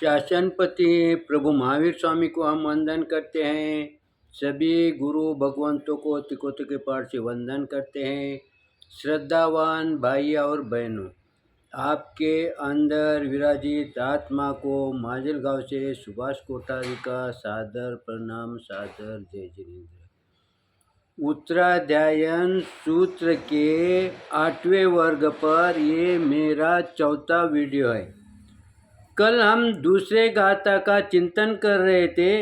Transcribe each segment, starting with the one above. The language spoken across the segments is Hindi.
शासनपति प्रभु महावीर स्वामी को हम वंदन करते हैं। सभी गुरु भगवंतों को तिकोते के पाठ से वंदन करते हैं। श्रद्धावान भाई और बहनों, आपके अंदर विराजित आत्मा को माजलगांव से सुभाष कोठारी का सादर प्रणाम, सादर जय जिनेन्द्र। उत्तराध्यायन सूत्र के 8वें वर्ग पर ये मेरा चौथा वीडियो है। कल हम दूसरे गाथा का चिंतन कर रहे थे।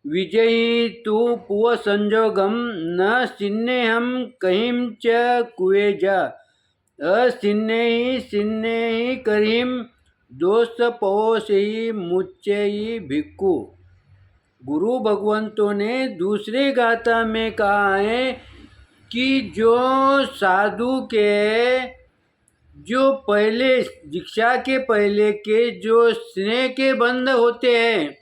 विजयी तू पुव संजोगम न सिन्नेहम कहीं च कुएजा सिन्ने ही करीम दोस्त पवोसही मुच्चई भिक्खु। गुरु भगवंतों ने दूसरे गाथा में कहा है कि जो साधु के जो पहले दीक्षा के पहले के जो स्नेह के बंध होते हैं,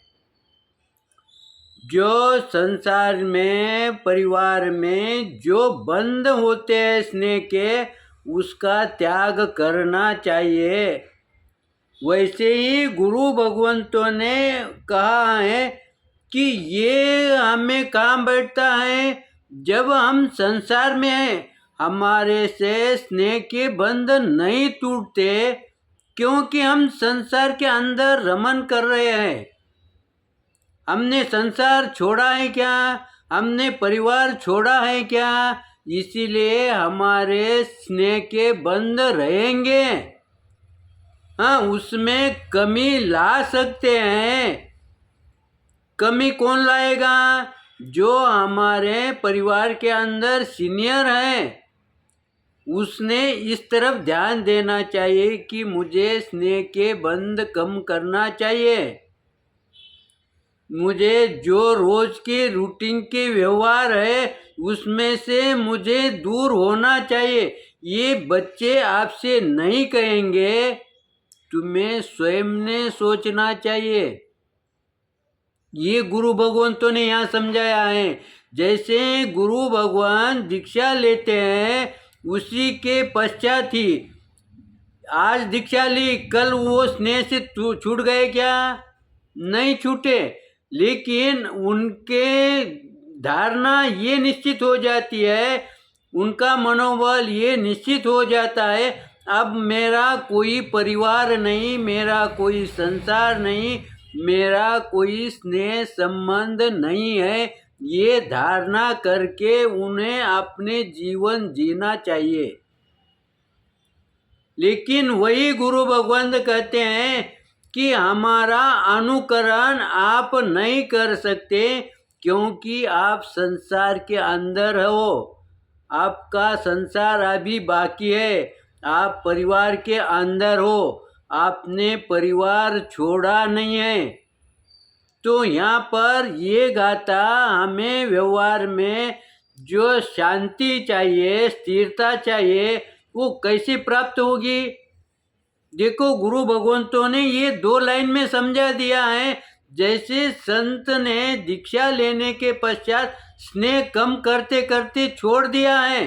जो संसार में परिवार में जो बंध होते हैं स्नेह के, उसका त्याग करना चाहिए। वैसे ही गुरु भगवंतों ने कहा है कि ये हमें काम बैठता है जब हम संसार में हैं, हमारे से स्नेह के बंध नहीं टूटते, क्योंकि हम संसार के अंदर रमन कर रहे हैं। हमने संसार छोड़ा है क्या? हमने परिवार छोड़ा है क्या? इसीलिए हमारे स्नेह के बंध रहेंगे। हाँ, उसमें कमी ला सकते हैं। कमी कौन लाएगा? जो हमारे परिवार के अंदर सीनियर है, उसने इस तरफ ध्यान देना चाहिए कि मुझे स्नेह के बंध कम करना चाहिए। मुझे जो रोज के रूटीन के व्यवहार है उसमें से मुझे दूर होना चाहिए। ये बच्चे आपसे नहीं कहेंगे, तुम्हें स्वयं ने सोचना चाहिए। ये गुरु भगवंतों ने यहाँ समझाया है। जैसे गुरु भगवान दीक्षा लेते हैं, उसी के पश्चात ही आज दीक्षा ली, कल वो स्नेह से छूट गए क्या? नहीं छूटे, लेकिन उनके धारणा ये निश्चित हो जाती है, उनका मनोबल ये निश्चित हो जाता है, अब मेरा कोई परिवार नहीं, मेरा कोई संसार नहीं, मेरा कोई स्नेह संबंध नहीं है। ये धारणा करके उन्हें अपने जीवन जीना चाहिए। लेकिन वही गुरु भगवंत कहते हैं कि हमारा अनुकरण आप नहीं कर सकते, क्योंकि आप संसार के अंदर हो। आपका संसार अभी बाकी है। आप परिवार के अंदर हो, आपने परिवार छोड़ा नहीं है। तो यहाँ पर ये गाथा हमें व्यवहार में जो शांति चाहिए, स्थिरता चाहिए, वो कैसे प्राप्त होगी? देखो, गुरु भगवंतों ने ये 2 लाइन में समझा दिया है। जैसे संत ने दीक्षा लेने के पश्चात स्नेह कम करते करते छोड़ दिया है,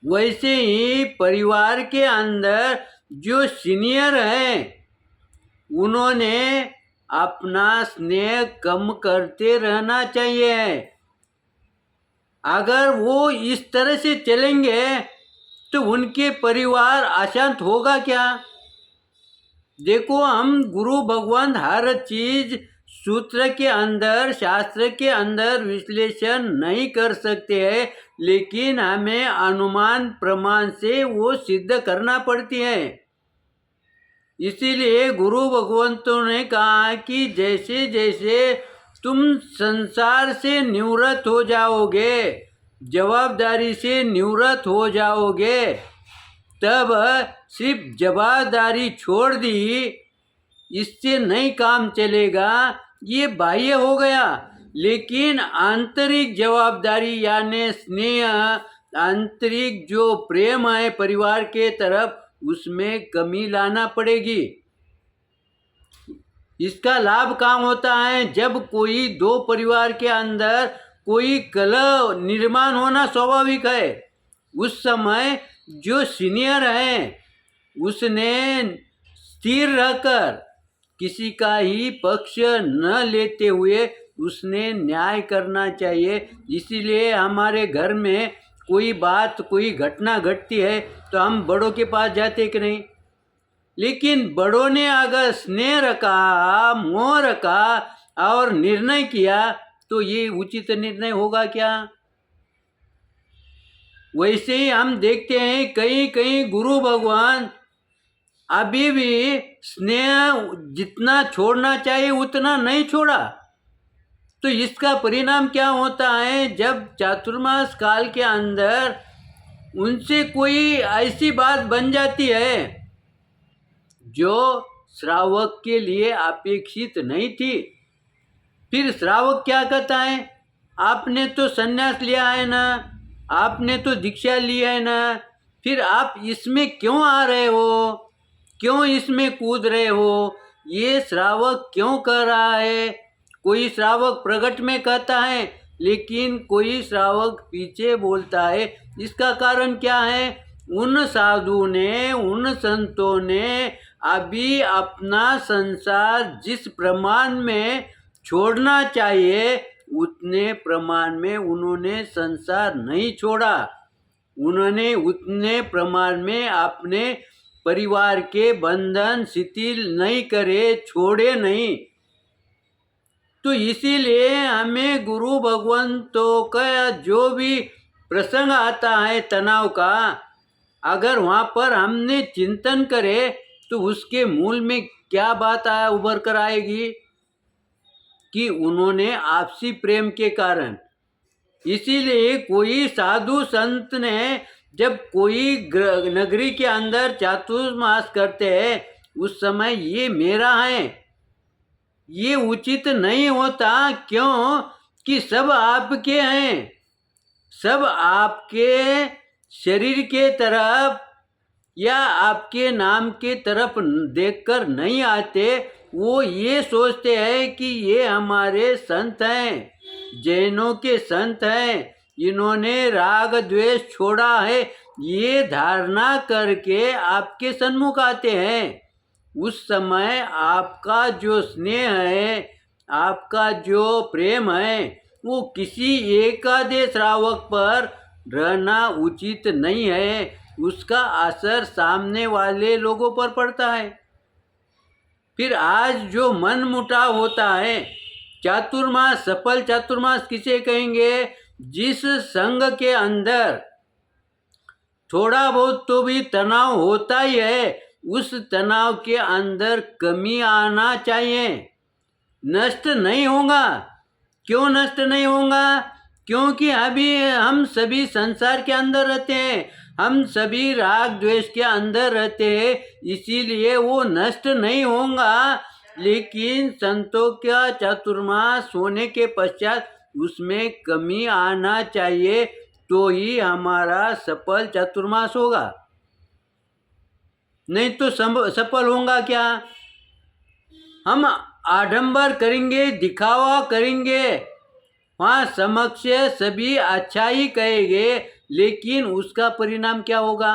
वैसे ही परिवार के अंदर जो सीनियर हैं, उन्होंने अपना स्नेह कम करते रहना चाहिए। अगर वो इस तरह से चलेंगे तो उनके परिवार अशांत होगा क्या? देखो, हम गुरु भगवान हर चीज सूत्र के अंदर, शास्त्र के अंदर विश्लेषण नहीं कर सकते हैं, लेकिन हमें अनुमान प्रमाण से वो सिद्ध करना पड़ती है। इसीलिए गुरु भगवंतों ने कहा कि जैसे जैसे तुम संसार से निवृत्त हो जाओगे, जवाबदारी से निवृत्त हो जाओगे, तब सिर्फ जवाबदारी छोड़ दी, इससे नहीं काम चलेगा, ये बाह्य हो गया। लेकिन आंतरिक जवाबदारी यानी स्नेह, आंतरिक जो प्रेम है परिवार के तरफ, उसमें कमी लाना पड़ेगी। इसका लाभ काम होता है जब कोई 2 परिवार के अंदर कोई कलह निर्माण होना स्वाभाविक है। उस समय जो सीनियर है उसने स्थिर रहकर किसी का ही पक्ष न लेते हुए उसने न्याय करना चाहिए। इसीलिए हमारे घर में कोई बात कोई घटना घटती है तो हम बड़ों के पास जाते कि नहीं। लेकिन बड़ों ने अगर स्नेह रखा, मोह रखा और निर्णय किया तो ये उचित निर्णय होगा क्या। वैसे ही हम देखते हैं कई कई गुरु भगवान अभी भी स्नेह जितना छोड़ना चाहिए उतना नहीं छोड़ा। तो इसका परिणाम क्या होता है, जब चातुर्मास काल के अंदर उनसे कोई ऐसी बात बन जाती है जो श्रावक के लिए अपेक्षित नहीं थी। फिर श्रावक क्या कहता है, आपने तो संन्यास लिया है ना, आपने तो दीक्षा ली है ना, फिर आप इसमें क्यों आ रहे हो, क्यों इसमें कूद रहे हो, ये श्रावक क्यों कर रहा है। कोई श्रावक प्रकट में कहता है लेकिन कोई श्रावक पीछे बोलता है। इसका कारण क्या है, उन साधु ने, उन संतों ने अभी अपना संसार जिस प्रमाण में छोड़ना चाहिए उतने प्रमाण में उन्होंने संसार नहीं छोड़ा। उन्होंने उतने प्रमाण में अपने परिवार के बंधन शिथिल नहीं करे, छोड़े नहीं। तो इसीलिए हमें गुरु भगवंतों का जो भी प्रसंग आता है तनाव का, अगर वहाँ पर हमने चिंतन करे तो उसके मूल में क्या बात उभर कर आएगी कि उन्होंने आपसी प्रेम के कारण। इसीलिए कोई साधु संत ने जब कोई नगरी के अंदर चातुर्मास करते हैं उस समय ये मेरा है, ये उचित नहीं होता। क्यों कि सब आपके हैं, सब आपके शरीर के तरफ या आपके नाम के तरफ देखकर नहीं आते। वो ये सोचते हैं कि ये हमारे संत हैं, जैनों के संत हैं, इन्होंने राग द्वेष छोड़ा है, ये धारणा करके आपके सन्मुख आते हैं। उस समय आपका जो स्नेह है, आपका जो प्रेम है, वो किसी एकादे श्रावक पर रहना उचित नहीं है। उसका असर सामने वाले लोगों पर पड़ता है। फिर आज जो मन मुटाव होता है, चातुर्मास, सफल चातुर्मास किसे कहेंगे, जिस संघ के अंदर थोड़ा बहुत तो भी तनाव होता ही है, उस तनाव के अंदर कमी आना चाहिए, नष्ट नहीं होगा। क्यों नष्ट नहीं होगा, क्योंकि अभी हम सभी संसार के अंदर रहते हैं, हम सभी राग द्वेष के अंदर रहते हैं, इसीलिए वो नष्ट नहीं होगा। लेकिन संतों का चातुर्मास होने के पश्चात उसमें कमी आना चाहिए, तो ही हमारा सफल चातुर्मास होगा। नहीं तो सफल होगा क्या। हम आडंबर करेंगे, दिखावा करेंगे, वहाँ समक्ष सभी अच्छा ही कहेंगे, लेकिन उसका परिणाम क्या होगा।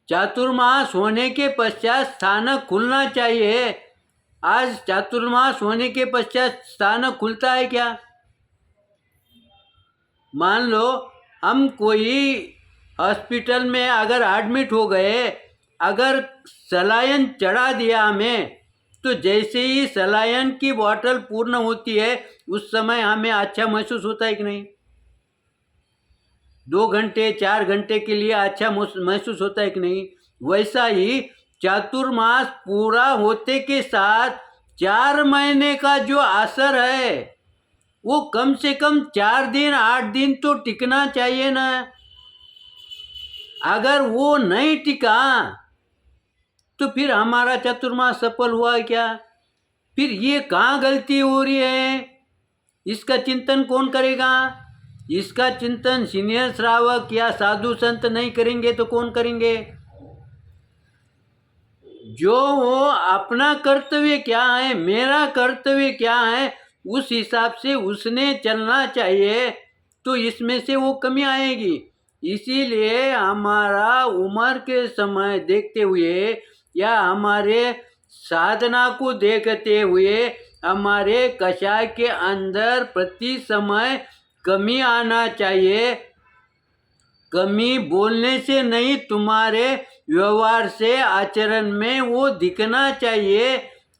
चातुर्मास होने के पश्चात स्थानक खुलना चाहिए। आज चातुर्मास होने के पश्चात स्थानक खुलता है क्या। मान लो हम कोई हॉस्पिटल में अगर एडमिट हो गए, अगर सलाइन चढ़ा दिया हमें, तो जैसे ही सलाइन की बॉटल पूर्ण होती है उस समय हमें अच्छा महसूस होता है कि नहीं। 2 घंटे 4 घंटे के लिए अच्छा महसूस होता है कि नहीं। वैसा ही चातुर्मास पूरा होते के साथ 4 महीने का जो असर है वो कम से कम 4 दिन 8 दिन तो टिकना चाहिए ना। अगर वो नहीं टिका तो फिर हमारा चातुर्मास सफल हुआ क्या। फिर ये कहाँ गलती हो रही है, इसका चिंतन कौन करेगा। इसका चिंतन सीनियर श्रावक या साधु संत नहीं करेंगे तो कौन करेंगे। जो वो अपना कर्तव्य क्या है, मेरा कर्तव्य क्या है, उस हिसाब से उसने चलना चाहिए, तो इसमें से वो कमी आएगी। इसीलिए हमारा उम्र के समय देखते हुए या हमारे साधना को देखते हुए हमारे कषाय के अंदर प्रति समय कमी आना चाहिए। कमी बोलने से नहीं, तुम्हारे व्यवहार से, आचरण में वो दिखना चाहिए,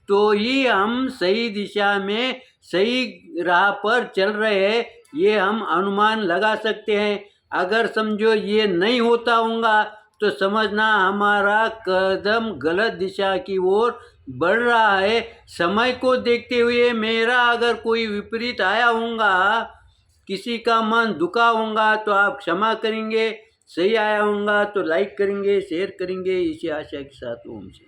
तो ही हम सही दिशा में, सही राह पर चल रहे हैं, ये हम अनुमान लगा सकते हैं। अगर समझो ये नहीं होता होगा तो समझना हमारा कदम गलत दिशा की ओर बढ़ रहा है। समय को देखते हुए मेरा अगर कोई विपरीत आया होगा, किसी का मन दुखा होगा तो आप क्षमा करेंगे, सही आया होगा तो लाइक करेंगे, शेयर करेंगे। इसी आशा के साथ ओम से।